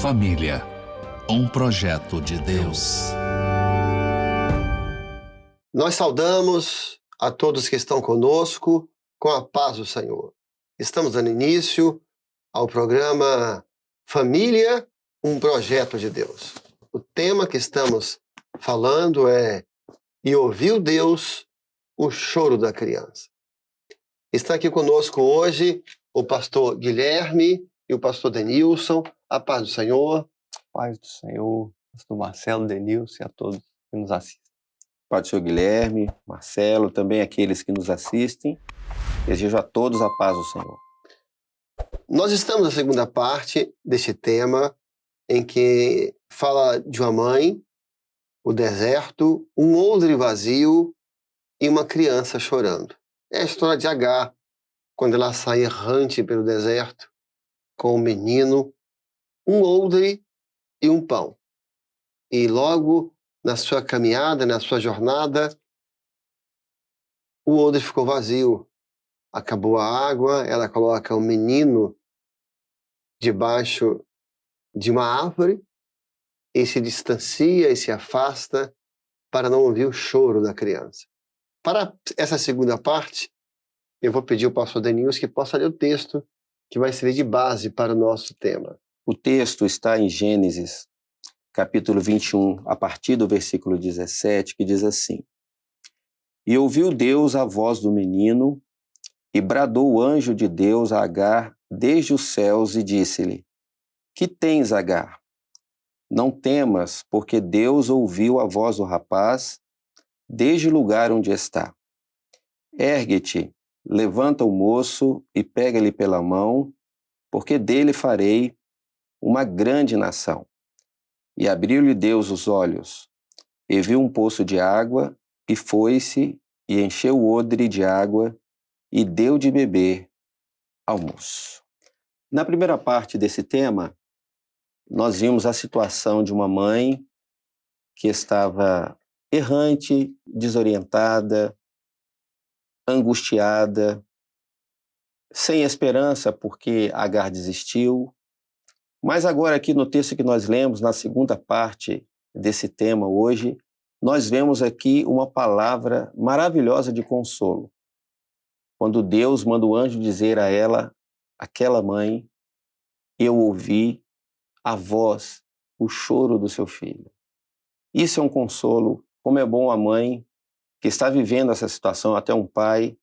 Família, um projeto de Deus. Nós saudamos a todos que estão conosco com a paz do Senhor. Estamos dando início ao programa Família, um projeto de Deus. O tema que estamos falando é E ouviu Deus o choro da criança. Está aqui conosco hoje o pastor Guilherme e o pastor Denilson. A paz do Senhor. Paz do Senhor, pastor Marcelo, Denilson e a todos que nos assistem. Paz do Senhor Guilherme, Marcelo, também aqueles que nos assistem. Desejo a todos a paz do Senhor. Nós estamos na segunda parte deste tema, em que fala de uma mãe, o deserto, um odre vazio e uma criança chorando. É a história de Agar, quando ela sai errante pelo deserto, com um menino, um odre e um pão. E logo, na sua caminhada, na sua jornada, o odre ficou vazio. Acabou a água, ela coloca o menino debaixo de uma árvore e se distancia e se afasta para não ouvir o choro da criança. Para essa segunda parte, eu vou pedir ao pastor Denilson que possa ler o texto que vai servir de base para o nosso tema. O texto está em Gênesis, capítulo 21, a partir do versículo 17, que diz assim: E ouviu Deus a voz do menino, e bradou o anjo de Deus a Agar desde os céus e disse-lhe: Que tens, Agar? Não temas, porque Deus ouviu a voz do rapaz desde o lugar onde está. Ergue-te, levanta o moço e pega-lhe pela mão, porque dele farei uma grande nação. E abriu-lhe Deus os olhos, e viu um poço de água, e foi-se, e encheu o odre de água, e deu de beber ao moço. Na primeira parte desse tema, nós vimos a situação de uma mãe que estava errante, desorientada, angustiada, sem esperança porque Agar desistiu. Mas agora aqui no texto que nós lemos, na segunda parte desse tema hoje, nós vemos aqui uma palavra maravilhosa de consolo. Quando Deus manda o anjo dizer a ela, aquela mãe, eu ouvi a voz, o choro do seu filho. Isso é um consolo, como é bom a mãe que está vivendo essa situação, até um pai,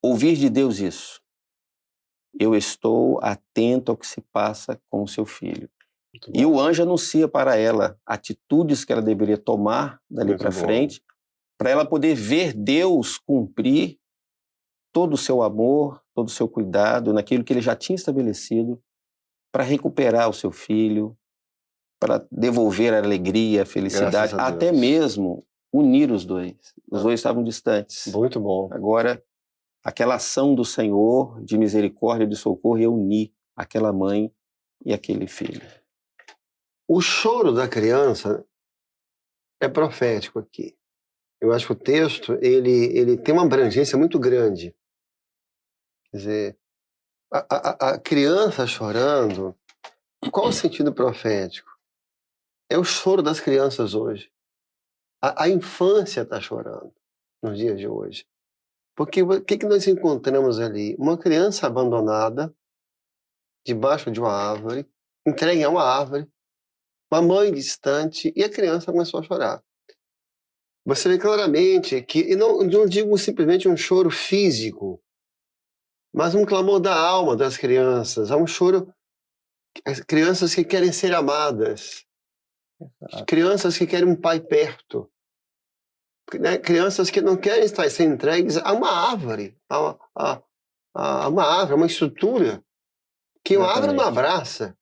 ouvir de Deus isso. Eu estou atento ao que se passa com o seu filho. E o anjo anuncia para ela atitudes que ela deveria tomar dali para frente, para ela poder ver Deus cumprir todo o seu amor, todo o seu cuidado, naquilo que ele já tinha estabelecido, para recuperar o seu filho, para devolver a alegria, a felicidade, até mesmo unir os dois. Os dois estavam distantes. Muito bom. Agora, aquela ação do Senhor de misericórdia, de socorro, e unir aquela mãe e aquele filho. O choro da criança é profético aqui. Eu acho que o texto ele tem uma abrangência muito grande. Quer dizer, a criança chorando, qual o sentido profético? É o choro das crianças hoje. A infância está chorando nos dias de hoje. Porque o que nós encontramos ali? Uma criança abandonada, debaixo de uma árvore, entregue a uma árvore, uma mãe distante, e a criança começou a chorar. Você vê claramente que, e não digo simplesmente um choro físico, mas um clamor da alma das crianças, há um choro, as crianças que querem ser amadas, crianças que querem um pai perto, né? Crianças que não querem estar sendo entregues a uma árvore, a uma árvore, a uma estrutura, que uma árvore não abraça.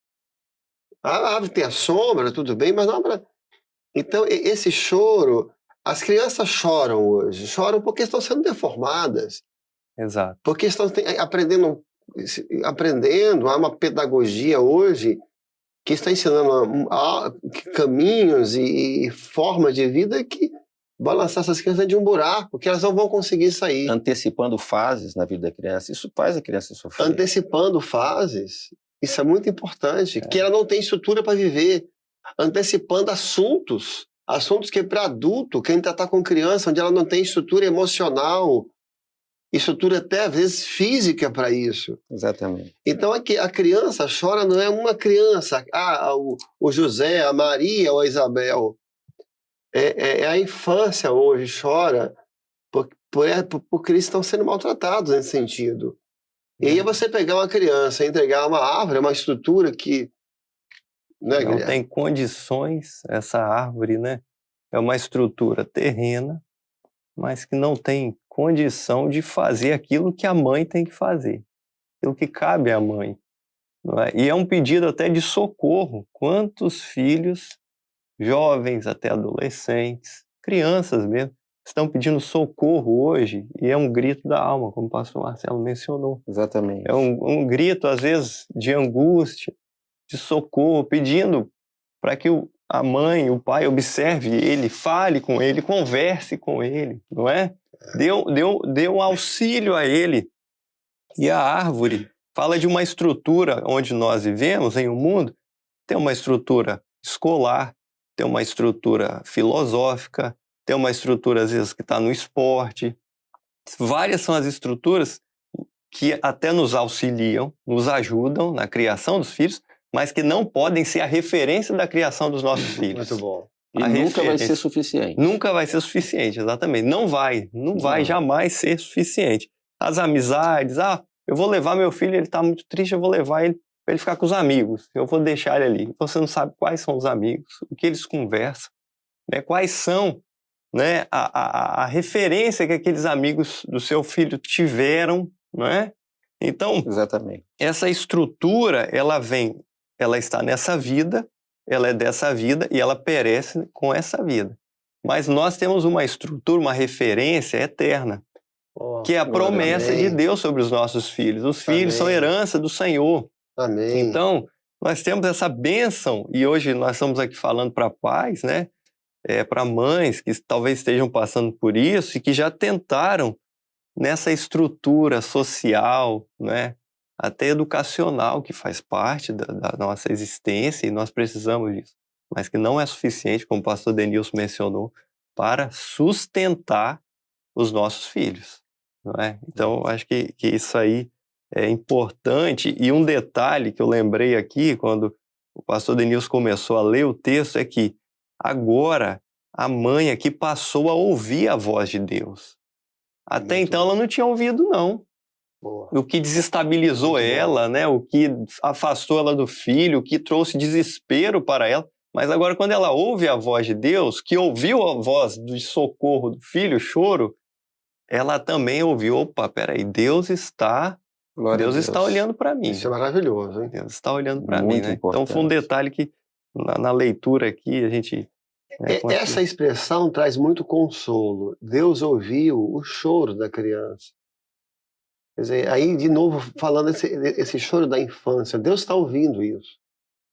A árvore tem a sombra, tudo bem, mas não abraça. Então, esse choro, as crianças choram hoje, choram porque estão sendo deformadas. Exato. Porque estão aprendendo, há uma pedagogia hoje que está ensinando caminhos e formas de vida que vai lançar essas crianças de um buraco, que elas não vão conseguir sair. Antecipando fases na vida da criança, isso faz a criança sofrer. Antecipando fases. Isso é muito importante, que ela não tem estrutura para viver, antecipando assuntos que para adulto, quem está com criança, onde ela não tem estrutura emocional, estrutura até às vezes física para isso. Exatamente. Então a criança chora, não é uma criança, o José, a Maria ou a Isabel. É a infância hoje chora porque eles estão sendo maltratados nesse sentido. E aí você pegar uma criança e entregar uma árvore, uma estrutura que... Né, não tem condições, essa árvore, né? É uma estrutura terrena, mas que não tem condição de fazer aquilo que a mãe tem que fazer, aquilo que cabe à mãe. Não é? E é um pedido até de socorro. Quantos filhos, jovens até adolescentes, crianças mesmo, estão pedindo socorro hoje, e é um grito da alma, como o pastor Marcelo mencionou. Exatamente. É um grito, às vezes, de angústia, de socorro, pedindo para que a mãe, o pai observe ele, fale com ele, converse com ele, não é? Dê um auxílio a ele. E a árvore fala de uma estrutura onde nós vivemos, em um mundo, tem uma estrutura escolar, tem uma estrutura filosófica, tem uma estrutura, às vezes, que está no esporte. Várias são as estruturas que até nos auxiliam, nos ajudam na criação dos filhos, mas que não podem ser a referência da criação dos nossos filhos. Muito bom. E nunca vai ser suficiente. Nunca vai ser suficiente, exatamente. Não vai jamais ser suficiente. As amizades, eu vou levar meu filho, ele está muito triste, eu vou levar ele para ele ficar com os amigos. Eu vou deixar ele ali. Você não sabe quais são os amigos, o que eles conversam, né? Quais são, né, a referência que aqueles amigos do seu filho tiveram, não é? Então, exatamente. Essa estrutura, ela está nessa vida, ela é dessa vida e ela perece com essa vida. Mas nós temos uma estrutura, uma referência eterna, que é a promessa de Deus sobre os nossos filhos. Os filhos são herança do Senhor. Amém. Então, nós temos essa bênção, e hoje nós estamos aqui falando para pais, né? Para mães que talvez estejam passando por isso e que já tentaram nessa estrutura social, né? Até educacional, que faz parte da nossa existência, e nós precisamos disso, mas que não é suficiente, como o pastor Denilson mencionou, para sustentar os nossos filhos, não é? Então, acho que isso aí é importante. E um detalhe que eu lembrei aqui, quando o pastor Denilson começou a ler o texto, é que agora a mãe aqui passou a ouvir a voz de Deus. Até então ela não tinha ouvido, não. Boa. O que desestabilizou ela, né? O que afastou ela do filho, o que trouxe desespero para ela. Mas agora, quando ela ouve a voz de Deus, que ouviu a voz de socorro do filho, o choro, ela também ouviu, opa, peraí, Deus está olhando para mim. Isso é maravilhoso, hein? Deus está olhando para mim, né? Então foi um detalhe que na leitura aqui a gente... Essa expressão traz muito consolo. Deus ouviu o choro da criança. Quer dizer, aí de novo falando esse choro da infância, Deus está ouvindo isso.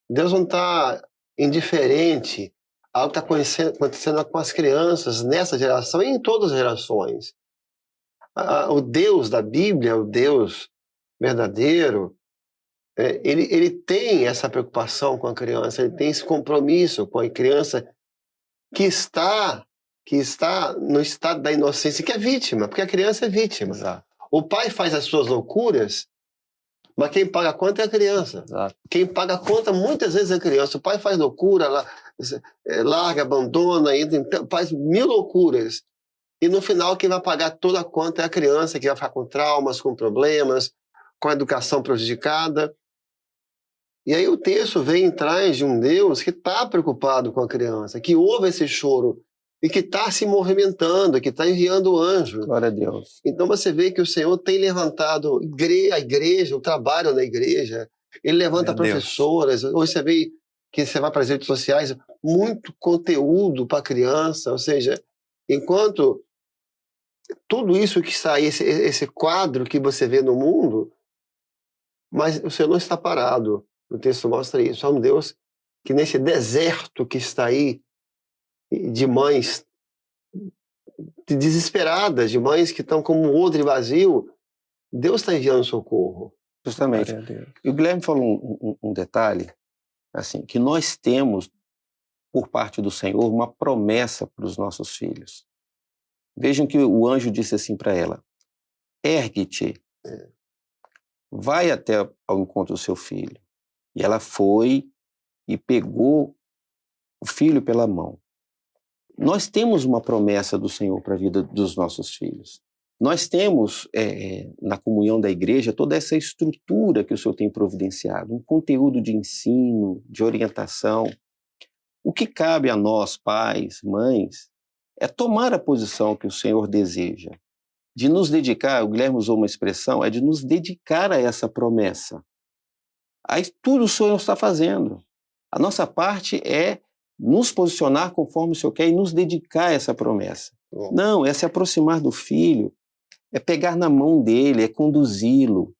Deus não está indiferente ao que está acontecendo com as crianças nessa geração e em todas as gerações. O Deus da Bíblia, o Deus verdadeiro, ele tem essa preocupação com a criança, ele tem esse compromisso com a criança que está no estado da inocência, que é vítima, porque a criança é vítima. Exato. O pai faz as suas loucuras, mas quem paga a conta é a criança. Exato. Quem paga a conta muitas vezes é a criança. O pai faz loucura, larga, abandona, faz 1000 loucuras. E no final quem vai pagar toda a conta é a criança, que vai ficar com traumas, com problemas, com a educação prejudicada. E aí o texto vem atrás de um Deus que está preocupado com a criança, que ouve esse choro e que está se movimentando, que está enviando anjo. Glória a Deus. Então você vê que o Senhor tem levantado a igreja, o trabalho na igreja, ele levanta professoras. Hoje você vê que você vai para as redes sociais, muito conteúdo para criança, ou seja, enquanto tudo isso que está aí, esse quadro que você vê no mundo, mas o Senhor não está parado. O texto mostra isso. É um Deus que nesse deserto que está aí, de mães desesperadas, de mães que estão como um odre vazio, Deus está enviando socorro. Justamente. Glória a Deus. E o Guilherme falou um detalhe, assim, que nós temos, por parte do Senhor, uma promessa para os nossos filhos. Vejam que o anjo disse assim para ela: ergue-te, vai até ao encontro do seu filho. E ela foi e pegou o filho pela mão. Nós temos uma promessa do Senhor para a vida dos nossos filhos. Nós temos, na comunhão da igreja, toda essa estrutura que o Senhor tem providenciado, um conteúdo de ensino, de orientação. O que cabe a nós, pais, mães, é tomar a posição que o Senhor deseja, de nos dedicar, o Guilherme usou uma expressão, é de nos dedicar a essa promessa. Aí tudo o Senhor está fazendo. A nossa parte é nos posicionar conforme o Senhor quer e nos dedicar a essa promessa. Não, é se aproximar do filho, é pegar na mão dele, é conduzi-lo,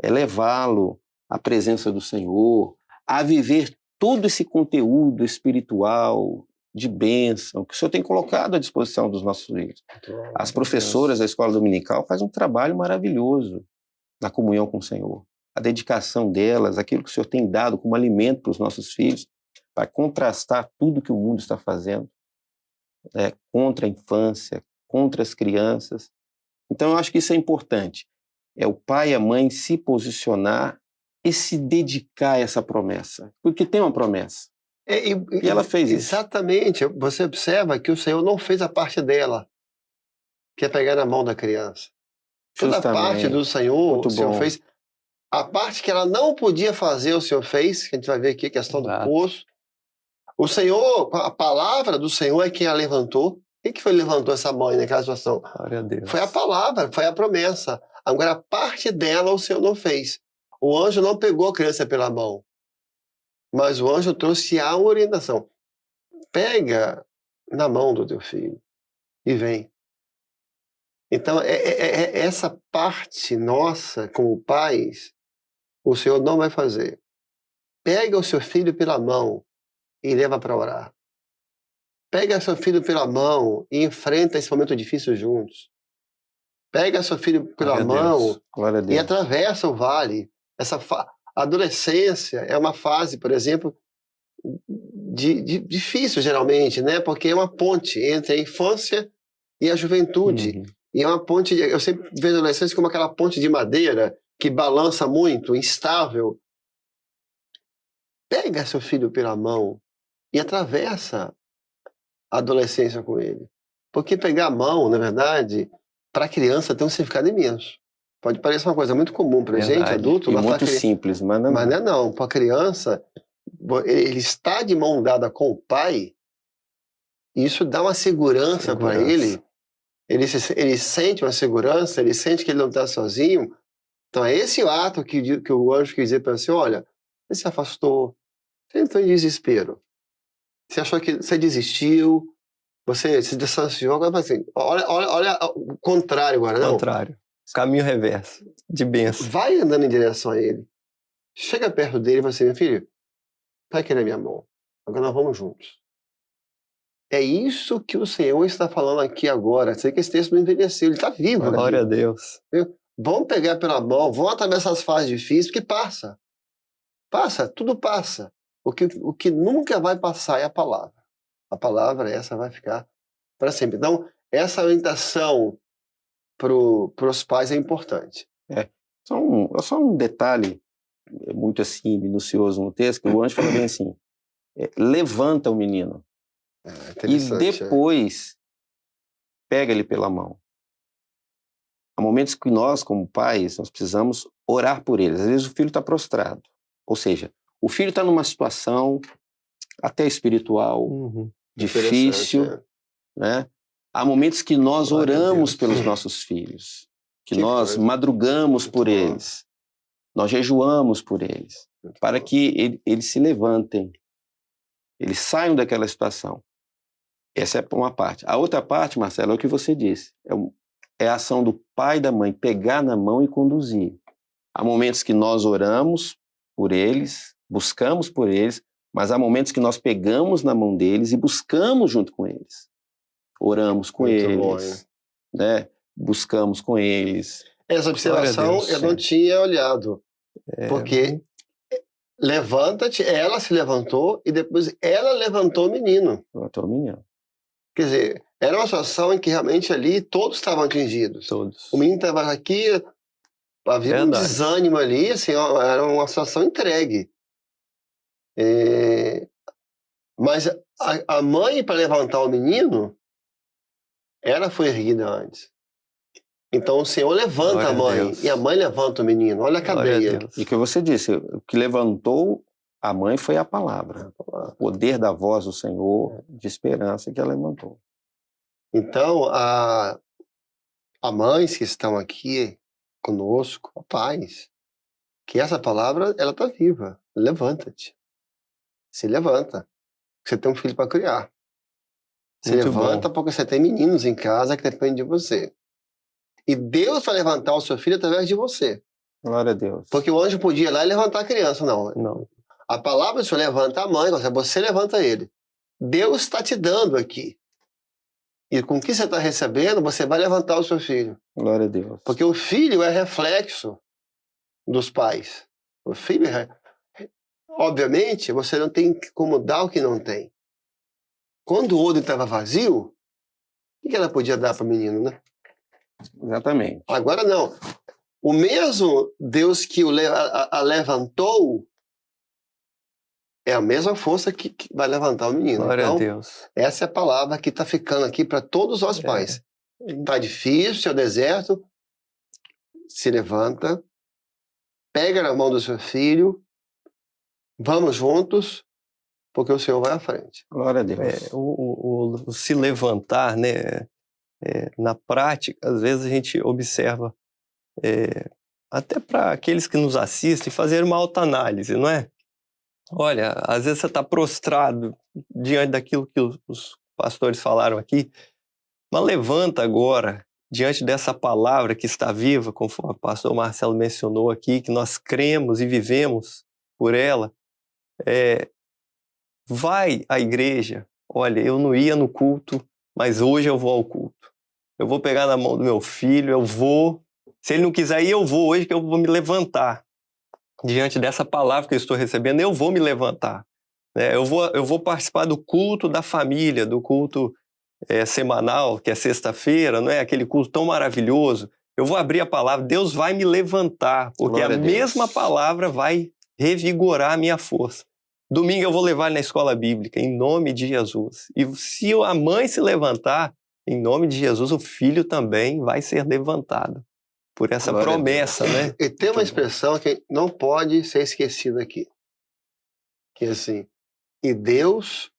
é levá-lo à presença do Senhor, a viver todo esse conteúdo espiritual de bênção que o Senhor tem colocado à disposição dos nossos filhos. As professoras da escola dominical fazem um trabalho maravilhoso na comunhão com o Senhor. A dedicação delas, aquilo que o Senhor tem dado como alimento para os nossos filhos, para contrastar tudo que o mundo está fazendo, contra a infância, contra as crianças. Então, eu acho que isso é importante. É o pai e a mãe se posicionar e se dedicar a essa promessa. Porque tem uma promessa. E ela fez isso. Exatamente. Você observa que o Senhor não fez a parte dela, que é pegar na mão da criança. Toda a parte do Senhor, o Senhor fez. A parte que ela não podia fazer, o Senhor fez, que a gente vai ver aqui a questão do poço. O Senhor, a palavra do Senhor é quem a levantou. Quem que foi que levantou essa mãe naquela situação? Glória a Deus. Foi a palavra, foi a promessa. Agora, a parte dela o Senhor não fez. O anjo não pegou a criança pela mão, mas o anjo trouxe a orientação. Pega na mão do teu filho e vem. Então, essa parte nossa, como pais, o Senhor não vai fazer. Pega o seu filho pela mão e leva para orar. Pega seu filho pela mão e enfrenta esse momento difícil juntos. Pega seu filho pela mão e atravessa o vale. A adolescência é uma fase, por exemplo, difícil geralmente, né? Porque é uma ponte entre a infância e a juventude. E é uma ponte, eu sempre vejo a adolescência como aquela ponte de madeira que balança muito, instável. Pega seu filho pela mão e atravessa a adolescência com ele. Porque pegar a mão, na verdade, para a criança tem um significado imenso. Pode parecer uma coisa muito comum para a gente, adulto. E muito simples, mas não. Mas não. Para a criança, ele está de mão dada com o pai, e isso dá uma segurança para ele. Ele sente uma segurança, ele sente que ele não está sozinho. Então é esse o ato que o anjo quis dizer para você: olha, você se afastou, você entrou em desespero, você achou que você desistiu, você se distanciou, agora assim, olha o contrário agora, não? Contrário. Caminho reverso, de bênção. Vai andando em direção a ele. Chega perto dele e fala assim: meu filho, pega aqui na minha mão, agora nós vamos juntos. É isso que o Senhor está falando aqui agora. Sei que esse texto não envelheceu, ele está vivo. Glória a Deus. Vamos pegar pela mão, vamos atravessar as fases difíceis, porque passa. Passa, tudo passa. O que nunca vai passar é a palavra. A palavra essa vai ficar para sempre. Então, essa orientação para os pais é importante. Só um detalhe muito assim, minucioso no texto, que o anjo fala bem assim: levanta o menino. E depois pega ele pela mão. Há momentos que nós, como pais, nós precisamos orar por eles. Às vezes o filho está prostrado. Ou seja, o filho está numa situação até espiritual, difícil, né? Há momentos que nós oramos pelos nossos filhos, que nós madrugamos por eles, nós jejuamos por eles, para que eles se levantem, eles saiam daquela situação. Essa é uma parte. A outra parte, Marcelo, é o que você disse. É a ação do pai e da mãe, pegar na mão e conduzir. Há momentos que nós oramos por eles, buscamos por eles, mas há momentos que nós pegamos na mão deles e buscamos junto com eles. Oramos com eles, né? Buscamos com eles. Essa observação eu não tinha olhado. Porque levanta-te, ela se levantou e depois ela levantou o menino. Levantou o menino. Quer dizer, era uma situação em que realmente ali todos estavam atingidos. Todos. O menino estava aqui, havia um Verdade. desânimo ali, assim, ó, era uma situação entregue. Mas a mãe, para levantar o menino, ela foi erguida antes. Então o Senhor levanta Glória a a mãe Deus. e a mãe levanta o menino. Olha a Glória a cadeia. Deus. E o que você disse, o que levantou a mãe foi a palavra. O poder da voz do Senhor, de esperança que ela levantou. Então, a mães que estão aqui conosco, pais, que essa palavra, ela está viva. Levanta-te. Se levanta. Você tem um filho para criar. Se Muito levanta bom. porque você tem meninos em casa que dependem de você. E Deus vai levantar o seu filho através de você. Glória a Deus. Porque o anjo podia ir lá e levantar a criança, não. Não. A palavra do Senhor levanta a mãe, você levanta ele. Deus está te dando aqui. E com o que você está recebendo, você vai levantar o seu filho. Glória a Deus. Porque o filho é reflexo dos pais. O filho Obviamente, você não tem como dar o que não tem. Quando o odre estava vazio, o que ela podia dar para o menino, né? Exatamente. Agora não. O mesmo Deus que a levantou é a mesma força que vai levantar o menino. Glória então, a Deus. essa é a palavra que está ficando aqui para todos os pais. Está difícil, é o deserto. Se levanta, pega na mão do seu filho, vamos juntos, porque o Senhor vai à frente. Glória a Deus. O se levantar, né? Na prática, às vezes a gente observa, até para aqueles que nos assistem, fazer uma autoanálise, não é? Olha, às vezes você está prostrado diante daquilo que os pastores falaram aqui, mas levanta agora, diante dessa palavra que está viva, conforme o pastor Marcelo mencionou aqui, que nós cremos e vivemos por ela. Vai à igreja. Olha, eu não ia no culto, mas hoje eu vou ao culto. Eu vou pegar na mão do meu filho, eu vou. Se ele não quiser ir, eu vou hoje, que eu vou me levantar. Diante dessa palavra que eu estou recebendo, eu vou me levantar. Eu vou participar do culto da família, do culto semanal, que é sexta-feira, não é? Aquele culto tão maravilhoso. Eu vou abrir a palavra, Deus vai me levantar, porque Glória a a Deus. mesma palavra vai revigorar a minha força. Domingo eu vou levar ele na escola bíblica, em nome de Jesus. E se a mãe se levantar, em nome de Jesus, o filho também vai ser levantado. Por essa Glória a promessa, né? E tem uma expressão que não pode ser esquecida aqui. Que é assim, e Deus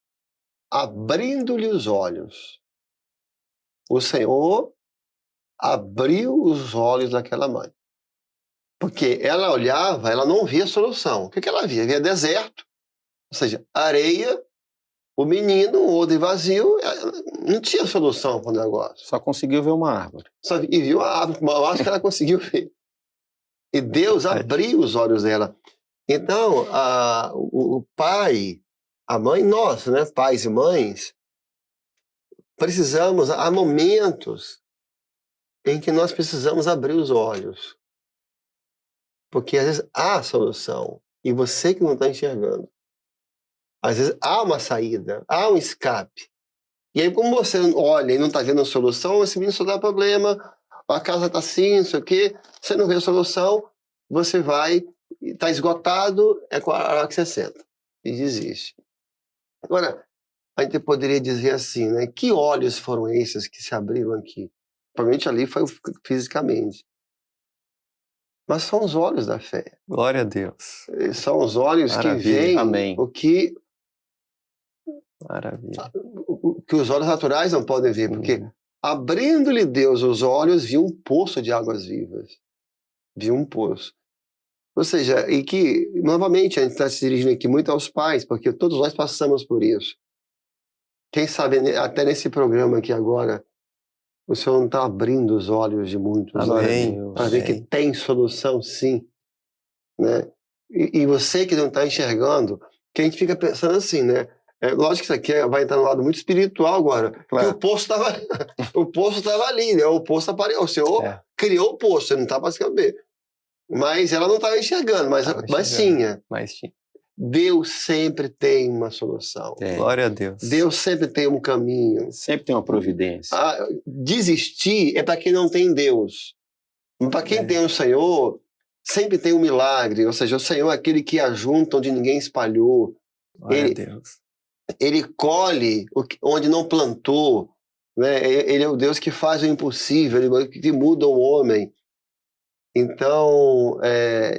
abrindo-lhe os olhos. O Senhor abriu os olhos daquela mãe. Porque ela olhava, ela não via solução. O que ela via? Via deserto, ou seja, areia, o menino, o odre vazio, não tinha solução para o negócio. Só conseguiu ver uma árvore. E viu a árvore, eu acho que ela conseguiu ver. E Deus abriu os olhos dela. Então, o pai, a mãe, nós, né, pais e mães, precisamos, há momentos em que nós precisamos abrir os olhos. Porque às vezes há solução e você que não está enxergando. Às vezes há uma saída, há um escape. E aí, como você olha e não está vendo a solução, esse menino só dá problema, a casa está assim, não sei o quê, você não vê a solução, você vai, está esgotado, é com a hora que você senta e desiste. Agora, a gente poderia dizer assim, né? Que olhos foram esses que se abriram aqui? Provavelmente ali foi fisicamente. Mas são os olhos da fé. Glória a Deus. São os olhos Maravilha. que veem Amém. o que Maravilha. os olhos naturais não podem ver, porque abrindo-lhe Deus os olhos, viu um poço de águas vivas. Viu um poço. Ou seja, e que, novamente, a gente está se dirigindo aqui muito aos pais, porque todos nós passamos por isso. Quem sabe, até nesse programa aqui agora, o Senhor não está abrindo os olhos de muitos, Amém. para ver que tem solução, sim. Né? E você que não está enxergando, que a gente fica pensando assim, né? Lógico que isso aqui vai entrar no lado muito espiritual agora, Claro. que o poço estava ali, né? O poço apareceu, o Senhor criou o poço, ele não está para se caber. Mas ela não estava enxergando, mas tinha. Mas tinha. Deus sempre tem uma solução. Glória a Deus. Deus sempre tem um caminho. Sempre tem uma providência. Desistir é para quem não tem Deus. Para quem tem o Senhor, sempre tem um milagre. Ou seja, o Senhor é aquele que ajunta onde ninguém espalhou. Glória a Deus. Ele colhe onde não plantou. Né? Ele é o Deus que faz o impossível, ele que muda o homem. Então,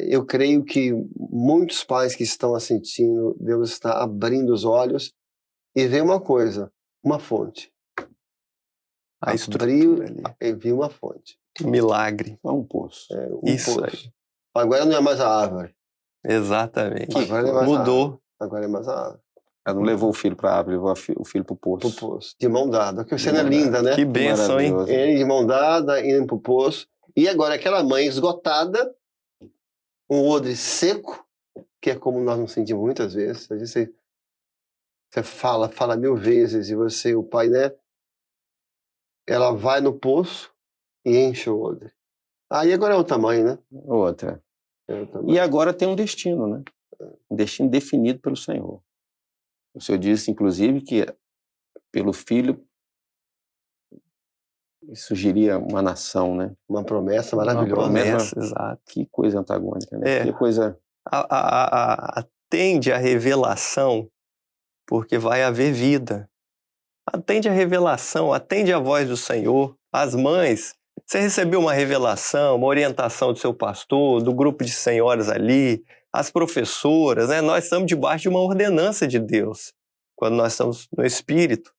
eu creio que muitos pais que estão assistindo, Deus está abrindo os olhos e vê uma coisa, uma fonte. Abriu e viu uma fonte. Milagre. É um poço. Isso poço. aí. Agora não é mais a árvore. Exatamente. Agora é mais mudou. Agora é mais a árvore. Ela não levou o filho para a árvore, levou o filho para o poço. Pro poço. De mão dada. Que cena linda, né? Que bênção, hein? Ele de mão dada, indo pro poço. E agora aquela mãe esgotada, um odre seco, que é como nós nos sentimos muitas vezes. Às vezes você fala 1000 vezes e você, o pai, né? Ela vai no poço e enche o odre. E agora é o tamanho, né? Outra. E agora tem um destino, né? Um destino definido pelo Senhor. O Senhor disse, inclusive, que pelo filho surgiria uma nação, né? Uma promessa maravilhosa. Uma promessa, exato. Que coisa antagônica, né? Que coisa... Atende a revelação, porque vai haver vida. Atende a revelação, atende a voz do Senhor. As mães, você recebeu uma revelação, uma orientação do seu pastor, do grupo de senhoras ali, as professoras, né? Nós estamos debaixo de uma ordenança de Deus, quando nós estamos no Espírito.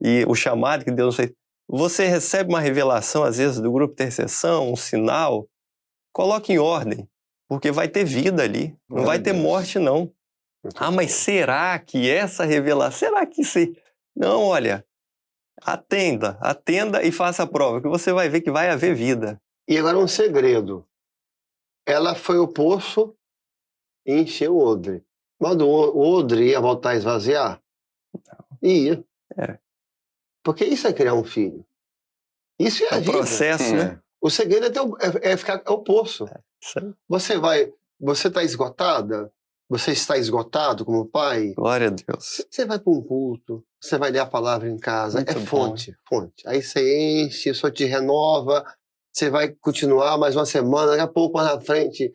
E o chamado que Deus nos fez. Você recebe uma revelação, às vezes, do grupo de intercessão, um sinal, coloque em ordem, porque vai ter vida ali, não vai ter morte, não. Mas será que essa revelação, será que se... Não, olha, atenda e faça a prova, que você vai ver que vai haver vida. E agora um segredo. Ela foi ao poço e encheu o odre. Mas o odre ia voltar a esvaziar? Não. Ia. Porque isso é criar um filho. Isso é a vida. Processo, né? O segredo é ficar ao poço. Você está esgotada? Você está esgotado como pai? Glória a Deus. Você vai para um culto, você vai ler a palavra em casa. Muito fonte. Aí você enche, isso te renova, você vai continuar mais uma semana, daqui a pouco mais na frente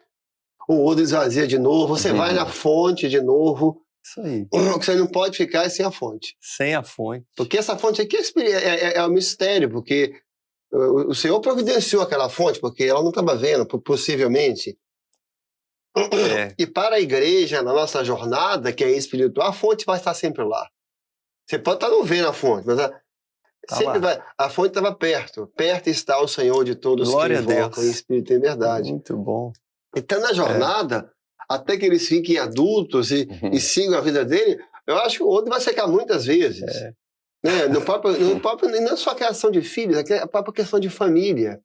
o odre esvazia de novo, você vai na fonte de novo. Isso aí. O que você não pode ficar é sem a fonte. Sem a fonte. Porque essa fonte aqui é um mistério, porque o Senhor providenciou aquela fonte, porque ela não estava vendo, possivelmente. E para a igreja, na nossa jornada, que é espiritual, a fonte vai estar sempre lá. Você pode estar não vendo a fonte, mas a fonte estava perto. Perto está o Senhor de todos que invocam em espírito e em verdade. Muito bom. Então, na jornada, até que eles fiquem adultos e sigam a vida dele, eu acho que o outro vai secar muitas vezes. Né? Não é só a questão de filhos, é a própria questão de família,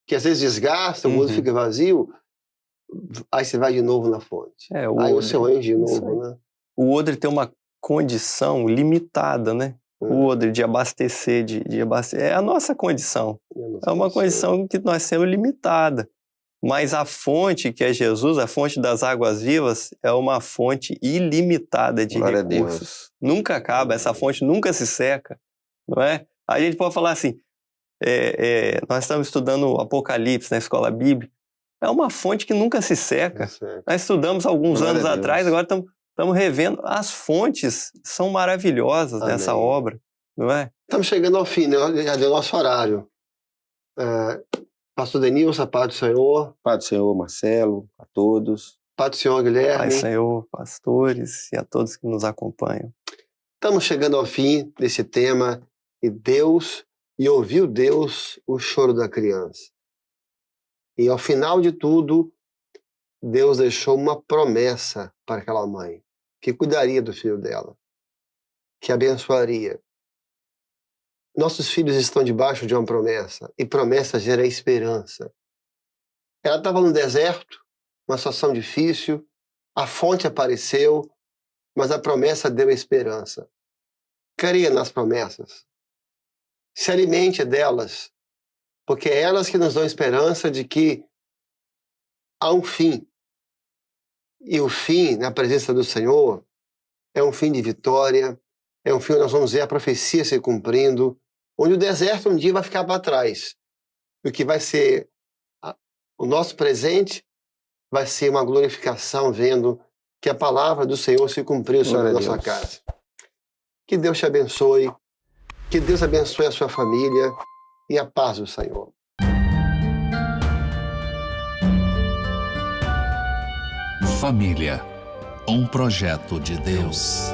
que às vezes desgasta, o mundo fica vazio, aí você vai de novo na fonte. Aí o Senhor enche de novo, né? O odre tem uma condição limitada, né? O odre de abastecer, de abastecer. É a nossa condição. É uma condição que nós temos limitada. Mas a fonte, que é Jesus, a fonte das águas vivas, é uma fonte ilimitada de recursos. Nunca acaba, essa fonte nunca se seca, não é? A gente pode falar assim, nós estamos estudando o Apocalipse na escola bíblica, é uma fonte que nunca se seca. Nós estudamos alguns anos atrás, agora estamos revendo. As fontes são maravilhosas nessa obra, não é? Estamos chegando ao fim, né? Já deu nosso horário. Pastor Denilson, Pai do Senhor. Pai do Senhor, Marcelo, a todos. Pai do Senhor, Guilherme. Pai do Senhor, pastores e a todos que nos acompanham. Estamos chegando ao fim desse tema e ouviu Deus o choro da criança. E ao final de tudo, Deus deixou uma promessa para aquela mãe, que cuidaria do filho dela, que abençoaria. Nossos filhos estão debaixo de uma promessa, e promessa gera esperança. Ela estava no deserto, uma situação difícil, a fonte apareceu, mas a promessa deu esperança. Creia nas promessas. Se alimente delas, porque é elas que nos dão esperança de que há um fim. E o fim, na presença do Senhor, é um fim de vitória, é um fim onde nós vamos ver a profecia se cumprindo, onde o deserto um dia vai ficar para trás. E o que vai ser o nosso presente vai ser uma glorificação, vendo que a palavra do Senhor se cumpriu sobre a nossa casa. Que Deus te abençoe, que Deus abençoe a sua família e a paz do Senhor. Família, um projeto de Deus.